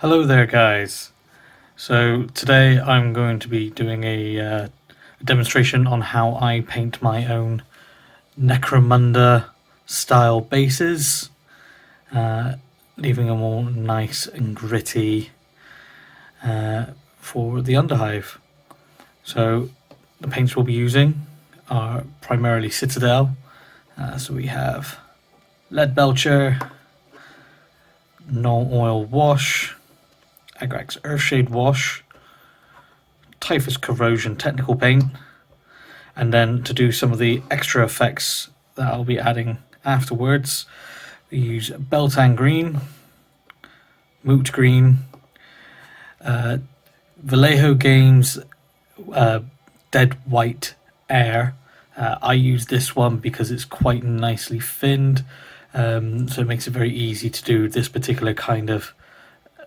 Hello there guys. So today I'm going to be doing a demonstration on how I paint my own Necromunda style bases, leaving them all nice and gritty for the underhive. So the paints we'll be using are primarily Citadel, so we have Lead Belcher, No Oil Wash, Agrax Earthshade Wash, Tightest Corrosion Technical Paint, and then to do some of the extra effects that I'll be adding afterwards, we use Beltane Green, Moot Green, Vallejo Games Dead White Air. I use this one because it's quite nicely thinned, so it makes it very easy to do this particular kind of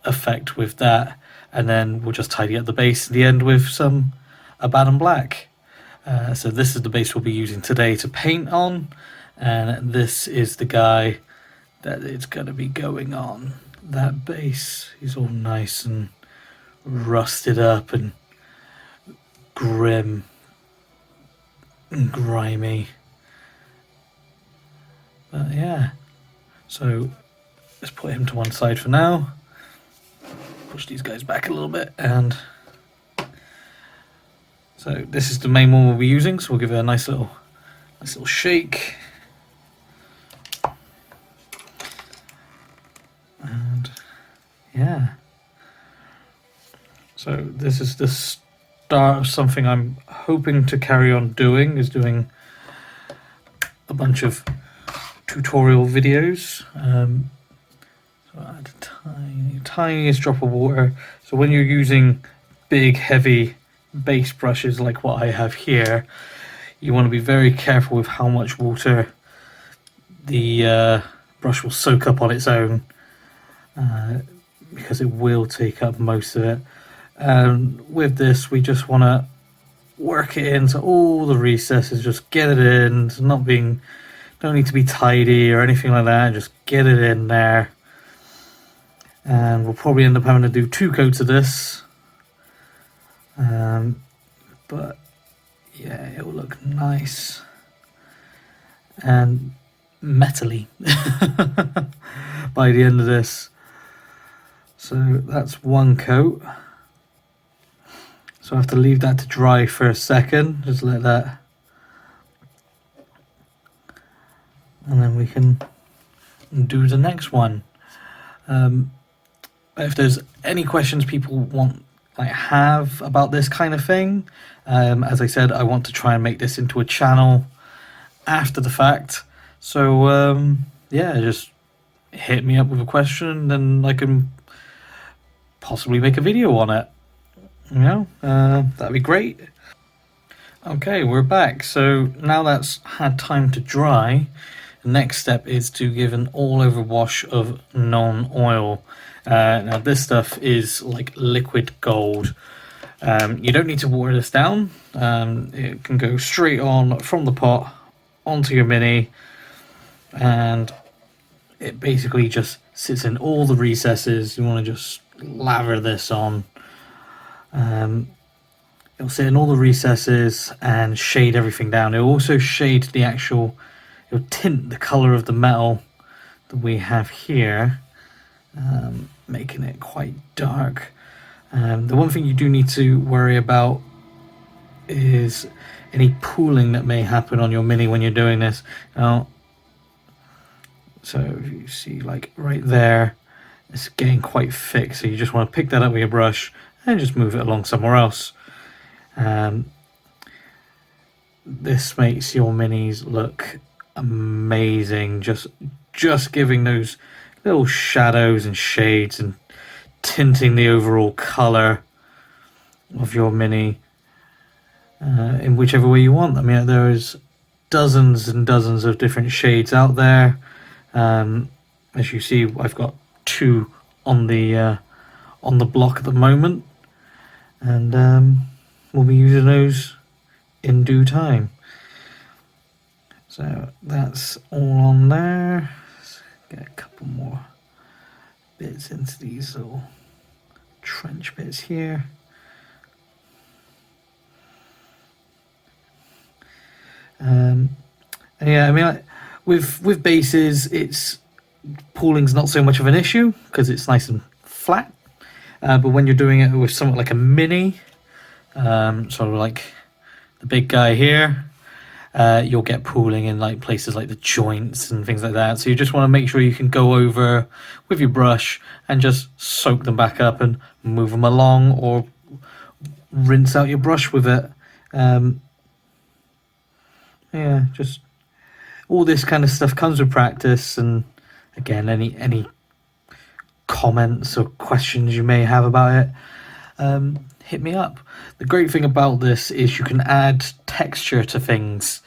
effect with that, and then we'll just tidy up the base at the end with some Abaddon Black. So this is the base we'll be using today to paint on, and this is the guy that it's going to be going on. That base is all nice and rusted up and grim and grimy, but yeah, so let's put him to one side for now. Push these guys back a little bit, and so this is the main one we'll be using, so we'll give it a nice little shake, and yeah, so this is the start of something I'm hoping to carry on doing, is doing a bunch of tutorial videos. So add a tiniest drop of water. So when you're using big heavy base brushes like what I have here, you want to be very careful with how much water the brush will soak up on its own, because it will take up most of it. And with this, we just want to work it into all the recesses, just get it in. It's don't need to be tidy or anything like that, just get it in there. And we'll probably end up having to do 2 coats of this, but yeah, it will look nice and metally by the end of this. So that's 1 coat, so I have to leave that to dry for a second, just let that, and then we can do the next one. If there's any questions people have about this kind of thing, as I said, I want to try and make this into a channel after the fact. So yeah, just hit me up with a question, and I can possibly make a video on it. That'd be great. Okay, we're back. So now that's had time to dry, the next step is to give an all-over wash of non-oil. Now this stuff is like liquid gold. You don't need to water this down. It can go straight on from the pot onto your mini, and it basically just sits in all the recesses. You want to just lather this on. It'll sit in all the recesses and shade everything down. It'll also shade the actual, it'll tint the color of the metal that we have here, making it quite dark. The one thing you do need to worry about is any pooling that may happen on your mini when you're doing this. Now, so if you see, like right there, it's getting quite thick, so you just want to pick that up with your brush and just move it along somewhere else. This makes your minis look amazing, just giving those little shadows and shades and tinting the overall color of your mini in whichever way you want. I mean, there's dozens and dozens of different shades out there. As you see, I've got 2 on the block at the moment, and we'll be using those in due time. So that's all on there. Let's get a couple more bits into these little trench bits here. And yeah, I mean, like, with bases, it's pooling's not so much of an issue because it's nice and flat. But when you're doing it with something like a mini, sort of like the big guy here, you'll get pooling in like places like the joints and things like that. So you just want to make sure you can go over with your brush and just soak them back up and move them along, or rinse out your brush with it. Yeah, just all this kind of stuff comes with practice. And again, any comments or questions you may have about it, hit me up. The great thing about this is you can add texture to things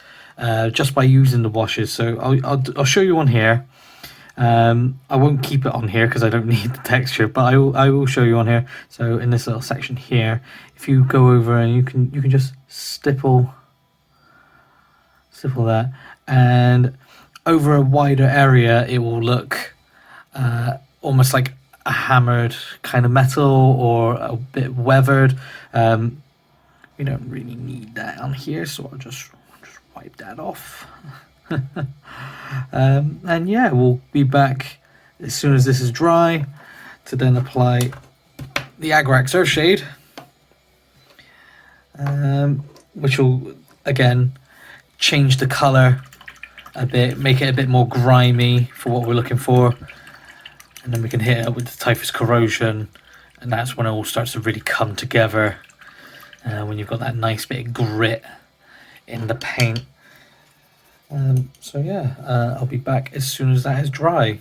just by using the washes. So I'll show you on here. I won't keep it on here because I don't need the texture, but I will show you on here. So in this little section here, if you go over and you can just stipple that, and over a wider area it will look almost like a hammered kind of metal or a bit weathered. We don't really need that on here, so I'll just wipe that off. And yeah, we'll be back as soon as this is dry to then apply the Agrax Earthshade, which will again change the color a bit, make it a bit more grimy for what we're looking for, and then we can hit it with the Tightest Corrosion, and that's when it all starts to really come together, when you've got that nice bit of grit in the paint. So yeah, I'll be back as soon as that is dry.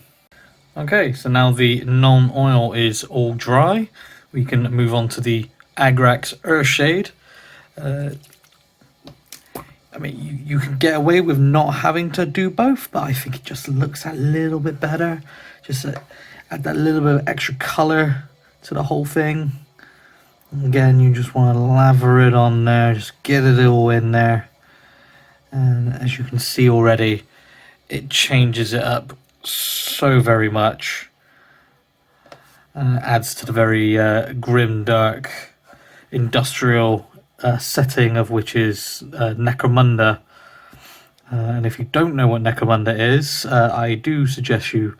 Okay, so now the non-oil is all dry, we can move on to the Agrax Earthshade. I mean, you can get away with not having to do both, but I think it just looks a little bit better. Just add that little bit of extra colour to the whole thing. And again, you just want to lather it on there, just get it all in there. And as you can see already, it changes it up so very much. And adds to the very grim, dark, industrial setting of which is Necromunda. And if you don't know what Necromunda is, I do suggest you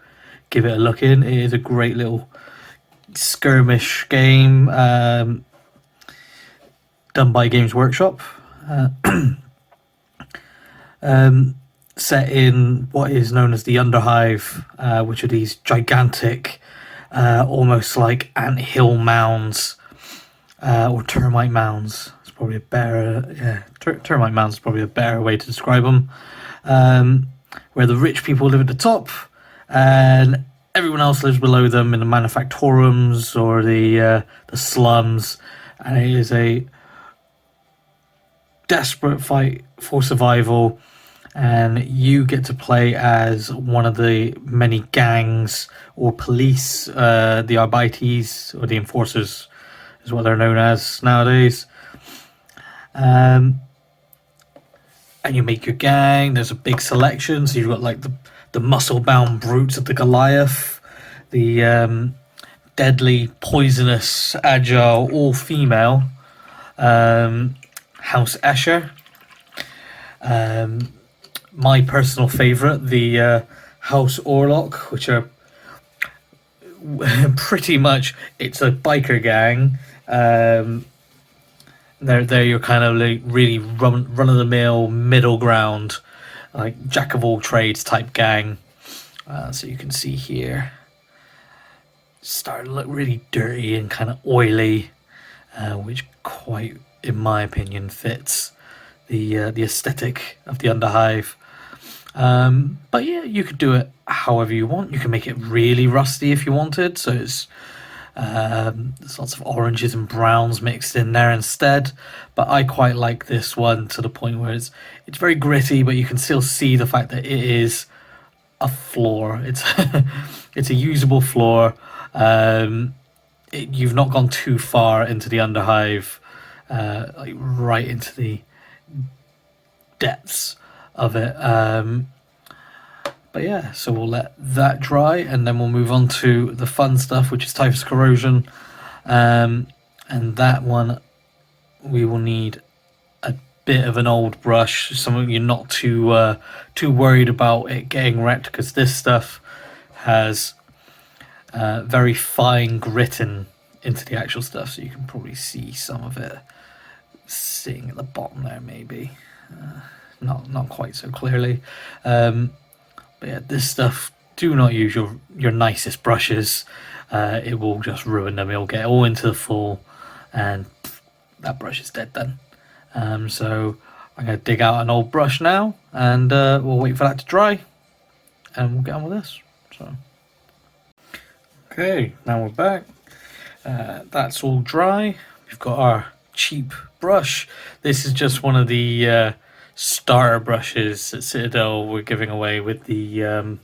give it a look in. It is a great little skirmish game done by Games Workshop, set in what is known as the Underhive, which are these gigantic, almost like anthill mounds, or termite mounds. Probably a better, termite mounds is probably a better way to describe them, where the rich people live at the top and everyone else lives below them in the manufactorums or the slums, and it is a desperate fight for survival, and you get to play as one of the many gangs or police, the Arbites, or the Enforcers is what they're known as nowadays. And you make your gang. There's a big selection, so you've got like the muscle-bound brutes of the Goliath, the deadly, poisonous, agile, all-female House Escher. My personal favourite, the House Orlok, which are pretty much, it's a biker gang. They're your kind of like really run-of-the-mill middle ground, like jack of all trades type gang. So you can see here, starting to look really dirty and kind of oily, which quite, in my opinion, fits the aesthetic of the Underhive. But yeah, you could do it however you want. You can make it really rusty if you wanted, so it's there's lots of oranges and browns mixed in there instead, but I quite like this one to the point where it's very gritty, but you can still see the fact that it is a floor. It's it's a usable floor. You've not gone too far into the Underhive, like right into the depths of it. But yeah, so we'll let that dry, and then we'll move on to the fun stuff, which is Tightest Corrosion. And that one we will need a bit of an old brush, something you're not too worried about it getting wrecked, because this stuff has very fine gritting into the actual stuff, so you can probably see some of it sitting at the bottom there, maybe not quite so clearly. But yeah, this stuff, do not use your nicest brushes. It will just ruin them. It'll get all into the full, and that brush is dead then. So I'm going to dig out an old brush now, and we'll wait for that to dry, and we'll get on with this. So, okay, now we're back. That's all dry. We've got our cheap brush. This is just one of the starter brushes that Citadel were giving away with the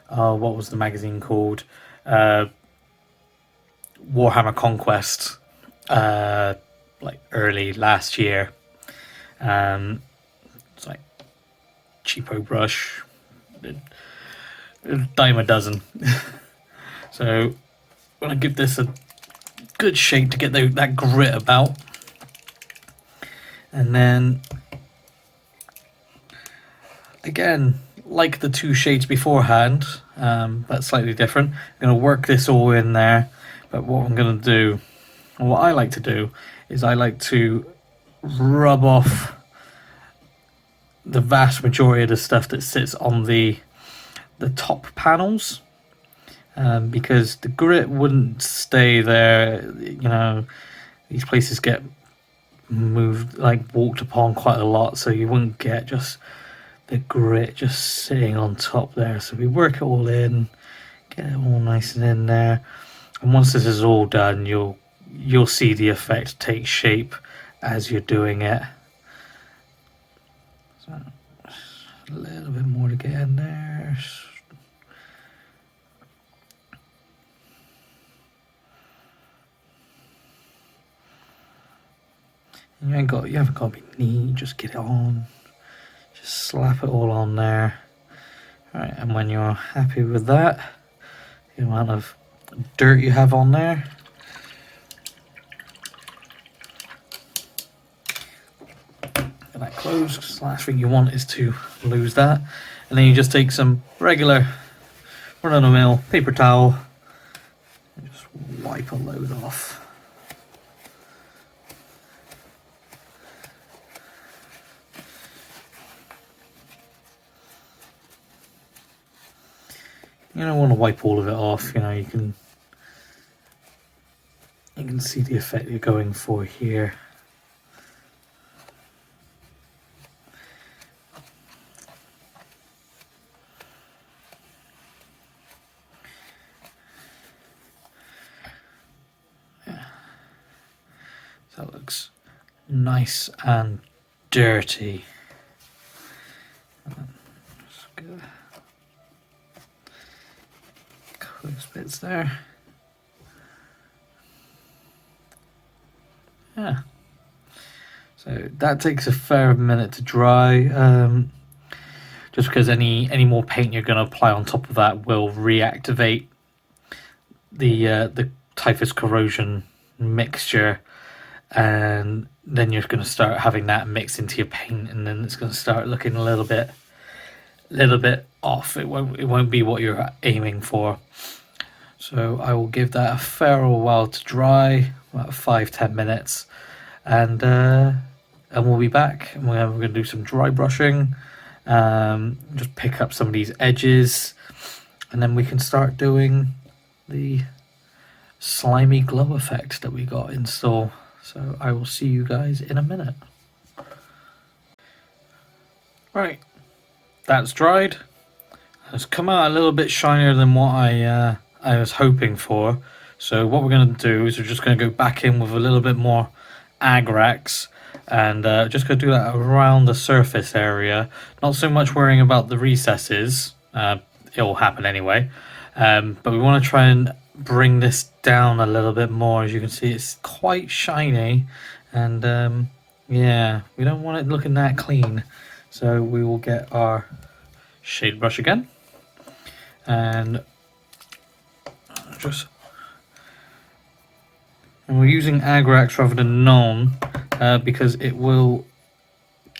what was the magazine called? Warhammer Conquest, like early last year. It's like cheapo brush, a dime a dozen. So I'm gonna give this a good shake to get that grit about, and then again, like the two shades beforehand, but slightly different. I'm going to work this all in there, but what I'm going to do, and what I like to do, is I like to rub off the vast majority of the stuff that sits on the top panels, because the grit wouldn't stay there. You know, these places get moved, like walked upon quite a lot, so you wouldn't get just the grit just sitting on top there. So we work it all in, get it all nice and in there, and once this is all done, you'll see the effect take shape as you're doing it. So a little bit more to get in there. You haven't got to be neat, just get it on. Just slap it all on there. Right, and when you're happy with that, the amount of dirt you have on there, get that closed, because the last thing you want is to lose that. And then you just take some regular run-of-the-mill paper towel and just wipe a load off. You don't want to wipe all of it off, you know, you can see the effect you're going for here. Yeah. So that looks nice and dirty. Just go. Those bits there. Yeah. So that takes a fair minute to dry. Just because any more paint you're going to apply on top of that will reactivate the Tightest Corrosion mixture, and then you're going to start having that mix into your paint, and then it's going to start looking a little bit off. It won't be what you're aiming for. So I will give that a fair while to dry, about 5-10 minutes, and we'll be back. And we're going to do some dry brushing, just pick up some of these edges, and then we can start doing the slimy glow effect that we got in store. So I will see you guys in a minute. Right, that's dried. It's come out a little bit shinier than what I was hoping for. So what we're going to do is we're just going to go back in with a little bit more Agrax, and just going to do that around the surface area. Not so much worrying about the recesses, it will happen anyway, but we want to try and bring this down a little bit more. As you can see, it's quite shiny, and yeah, we don't want it looking that clean. So we will get our shade brush again, and just And we're using Agrax rather than Nuln because it will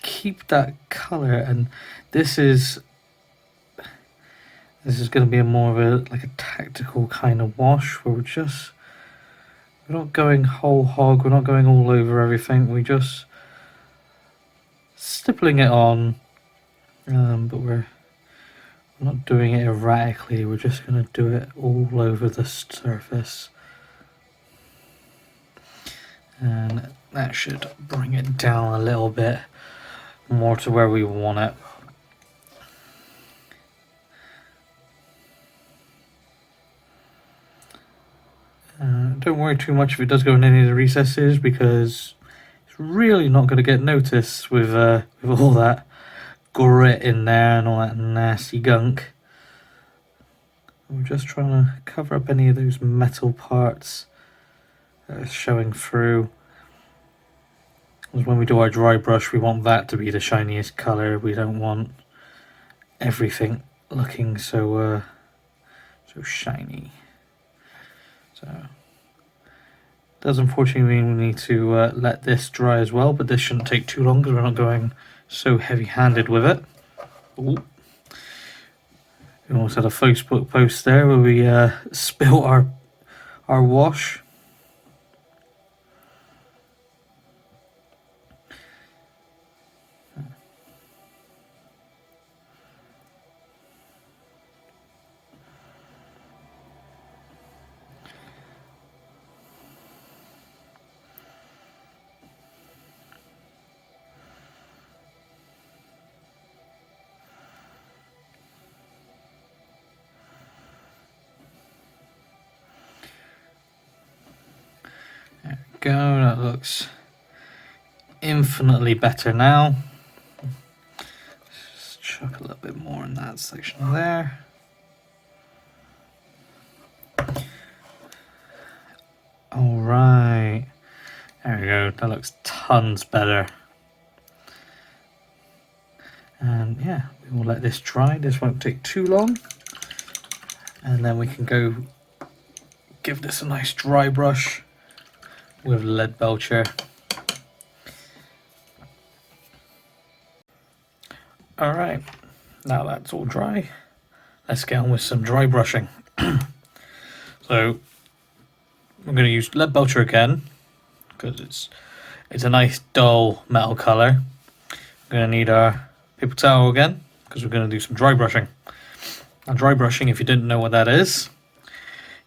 keep that colour, and this is going to be more of a tactical kind of wash where we're not going whole hog, we're not going all over everything, we're just stippling it on, but we're not doing it erratically, we're just going to do it all over the surface. And that should bring it down a little bit more to where we want it. Don't worry too much if it does go in any of the recesses, because it's really not going to get noticed with all that grit in there and all that nasty gunk. We're just trying to cover up any of those metal parts that are showing through. Because when we do our dry brush, we want that to be the shiniest colour. We don't want everything looking so shiny. So does unfortunately mean we need to let this dry as well, but this shouldn't take too long because we're not going so heavy-handed with it. Ooh. We almost had a Facebook post there where we spilt our wash. Go, that looks infinitely better now. Just chuck a little bit more in that section there. Alright, there we go, that looks tons better. And yeah, we will let this dry, this won't take too long. And then we can go give this a nice dry brush with lead belcher. Alright, now that's all dry, let's get on with some dry brushing. So I'm going to use lead belcher again because it's a nice dull metal colour. We're going to need our paper towel again because we're going to do some dry brushing. Now dry brushing, if you didn't know what that is,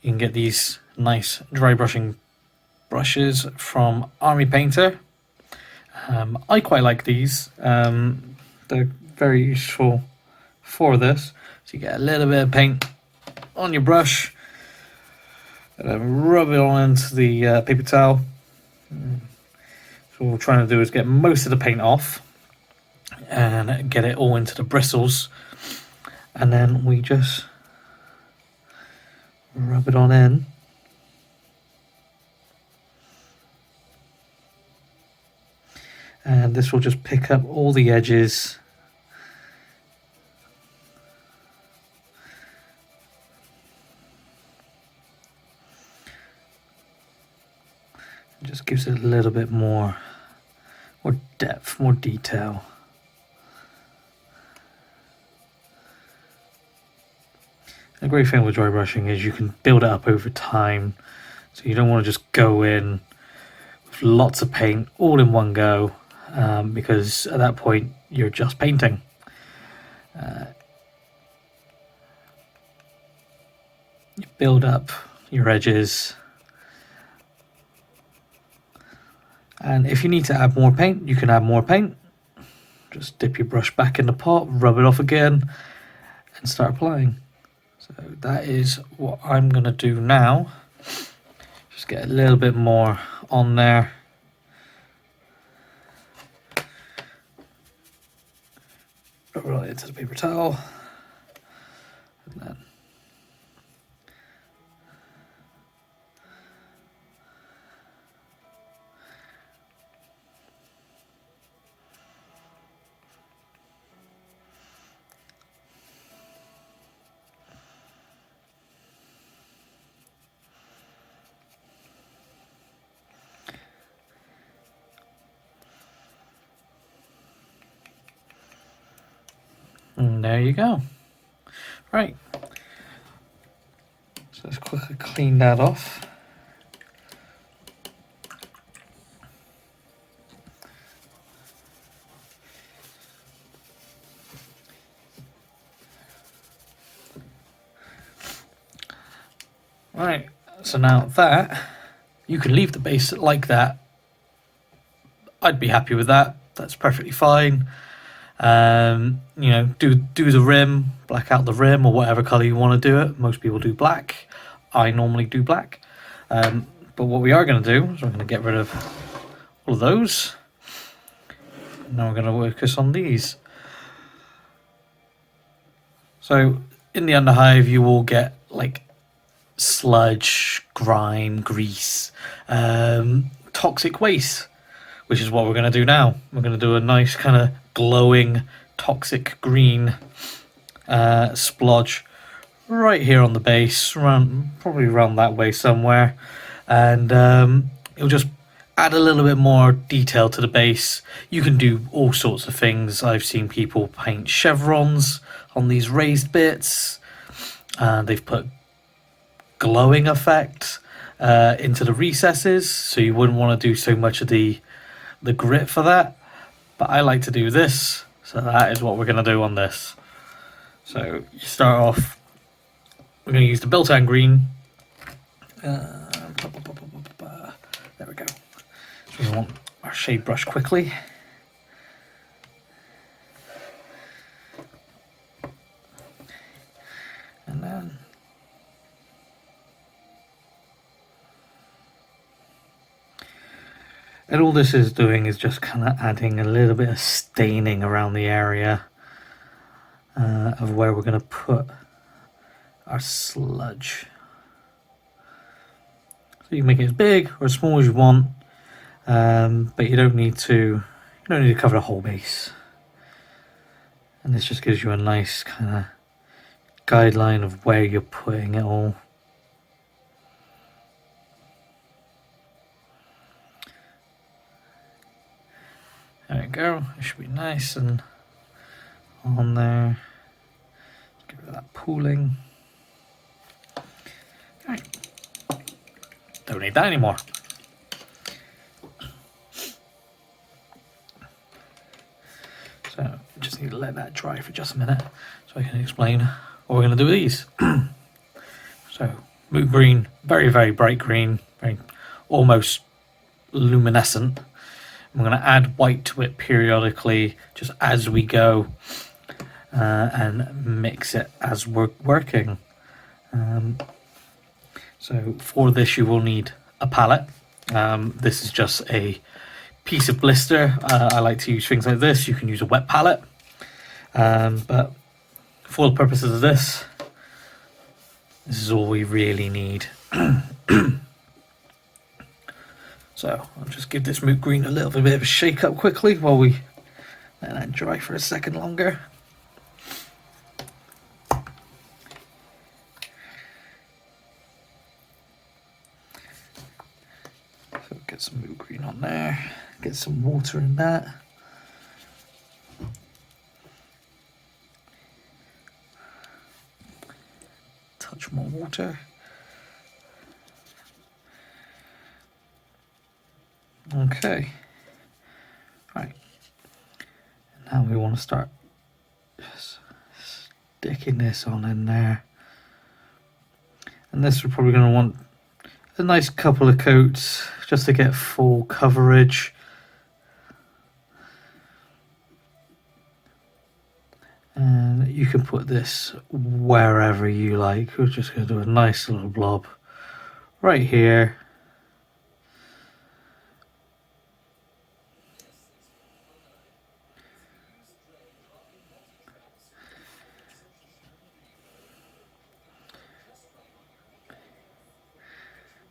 you can get these nice dry brushing brushes from Army Painter. I quite like these. They're very useful for this. So you get a little bit of paint on your brush and then rub it on into the paper towel. So what we're trying to do is get most of the paint off and get it all into the bristles, and then we just rub it on in. And this will just pick up all the edges. It just gives it a little bit more depth, more detail. The great thing with dry brushing is you can build it up over time. So you don't want to just go in with lots of paint all in one go. Because at that point you're just painting. You build up your edges, and if you need to add more paint, you can add more paint. Just dip your brush back in the pot, rub it off again, and start applying. So that is what I'm going to do now. Just get a little bit more on there. Roll it into the paper towel, and then And there you go. Right. So let's quickly clean that off. Right, so now that, you can leave the base like that. I'd be happy with that. That's perfectly fine. You know, do the rim, black out the rim or whatever colour you want to do it. Most people do black. I normally do black. But what we are going to do is we're going to get rid of all of those. Now we're going to focus on these. So in the underhive you will get like sludge, grime, grease, toxic waste, which is what we're going to do now. We're going to do a nice kind of glowing toxic green splodge right here on the base, probably around that way somewhere, and it'll just add a little bit more detail to the base. You can do all sorts of things. I've seen people paint chevrons on these raised bits. They've put glowing effect into the recesses, so you wouldn't want to do so much of the grit for that, but I like to do this, so that is what we're going to do on this. So you start off, we're going to use the built-in green. There we go. So we want our shade brush quickly. And then and all this is doing is just kind of adding a little bit of staining around the area of where we're going to put our sludge. So you can make it as big or as small as you want, but you don't need to cover the whole base. And this just gives you a nice kind of guideline of where you're putting it all. There we go, it should be nice and on there. Get rid of that pooling. Right. Don't need that anymore. So just need to let that dry for just a minute so I can explain what we're going to do with these. So moot green, very, very bright green, very almost luminescent. I'm going to add white to it periodically just as we go and mix it as we're working. So for this you will need a palette. This is just a piece of blister. I like to use things like this. You can use a wet palette. But for the purposes of this is all we really need. So I'll just give this moot green a little bit of a shake up quickly while we let that dry for a second longer. So get some moot green on there, get some water in that. Touch more water. Okay, right, now we want to start just sticking this on in there, and this we're probably going to want a nice couple of coats just to get full coverage. And you can put this wherever you like. We're just going to do a nice little blob right here.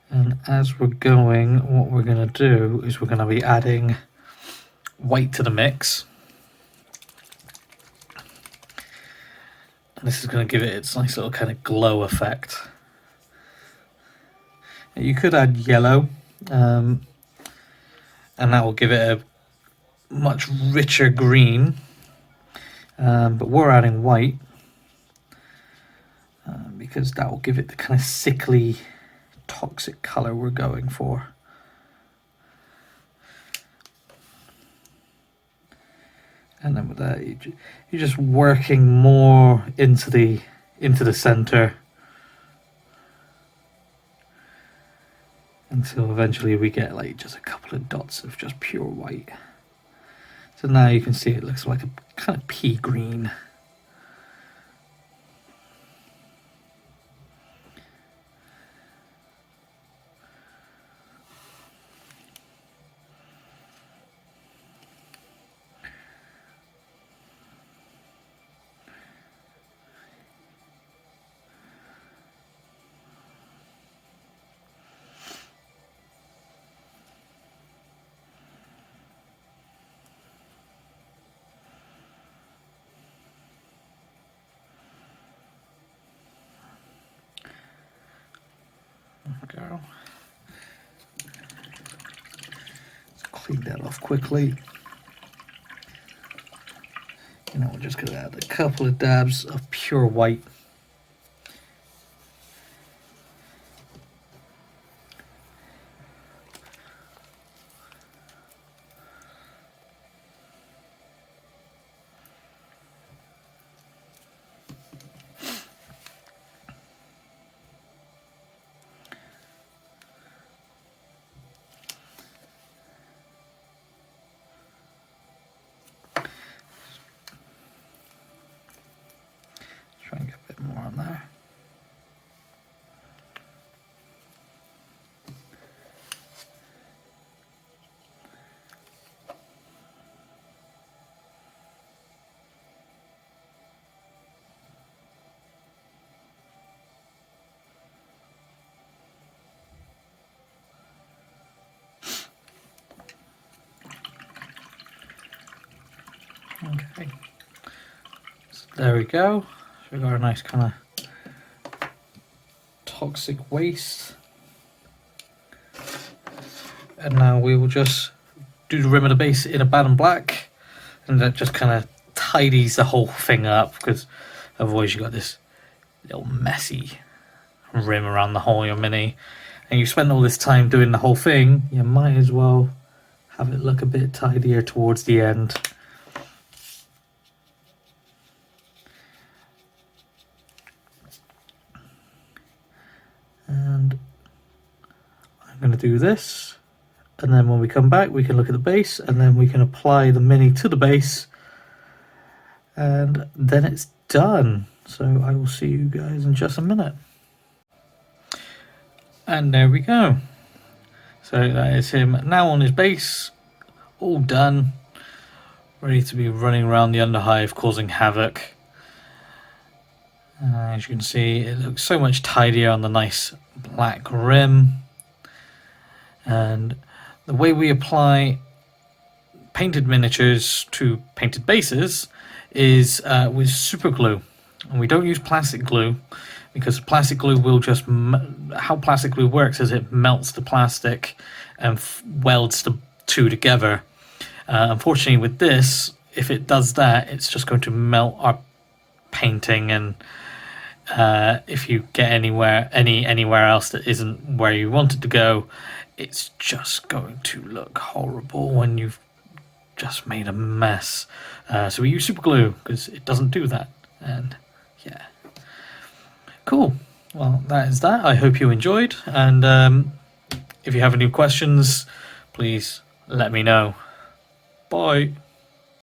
And as we're going, what we're going to do is we're going to be adding white to the mix. And this is going to give it its nice little kind of glow effect. You could add yellow, and that will give it a much richer green. but we're adding white because that will give it the kind of sickly, toxic color we're going for. And then with that, you're just working more into the center until eventually we get like just a couple of dots of just pure white. So now you can see it looks like a kind of pea green. Go. Let's clean that off quickly. You know, we're just going to add a couple of dabs of pure white. Try and get a bit more on there. Okay, so there we go. So we've got a nice kind of toxic waste. And now we will just do the rim of the base in a band black, and that just kind of tidies the whole thing up, because otherwise you got this little messy rim around the whole of your mini, and you spend all this time doing the whole thing, you might as well have it look a bit tidier towards the end. And I'm going to do this, and then when we come back we can look at the base, and then we can apply the mini to the base, and then it's done. So I will see you guys in just a minute. And there we go. So that is him now on his base, all done, ready to be running around the underhive causing havoc. As you can see, it looks so much tidier on the nice black rim. And the way we apply painted miniatures to painted bases is with super glue. And we don't use plastic glue, because plastic glue will just... how plastic glue works is it melts the plastic and welds the two together. Unfortunately with this, if it does that, it's just going to melt our painting, and if you get anywhere else that isn't where you want it to go, it's just going to look horrible when you've just made a mess. So we use super glue because it doesn't do that. And yeah, cool. Well, that is that. I hope you enjoyed, and if you have any questions, please let me know. Bye.